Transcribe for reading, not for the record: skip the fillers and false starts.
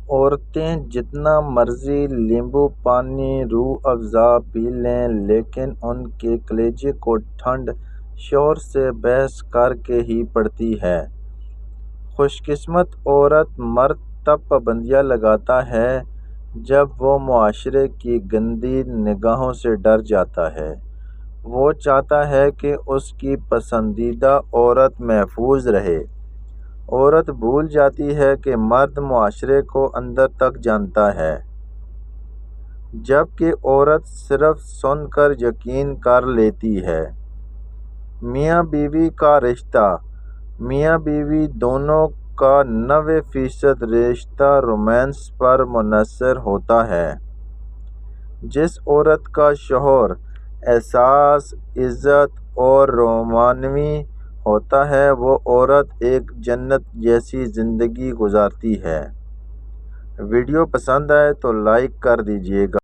عورتیں جتنا مرضی لیمبو پانی روح افزا پی لیں لیکن ان کے کلیجے کو ٹھنڈ شوہر سے بحث کر کے ہی پڑتی ہے۔ خوش قسمت عورت مرد تب پابندیاں لگاتا ہے جب وہ معاشرے کی گندی نگاہوں سے ڈر جاتا ہے۔ وہ چاہتا ہے کہ اس کی پسندیدہ عورت محفوظ رہے۔ عورت بھول جاتی ہے کہ مرد معاشرے کو اندر تک جانتا ہے، جبکہ عورت صرف سن کر یقین کر لیتی ہے۔ میاں بیوی کا رشتہ میاں بیوی دونوں کا 90% رشتہ رومانس پر منحصر ہوتا ہے۔ جس عورت کا شوہر حساس، عزت اور رومانوی ہوتا ہے وہ عورت ایک جنت جیسی زندگی گزارتی ہے۔ ویڈیو پسند آئے تو لائک کر دیجیے گا۔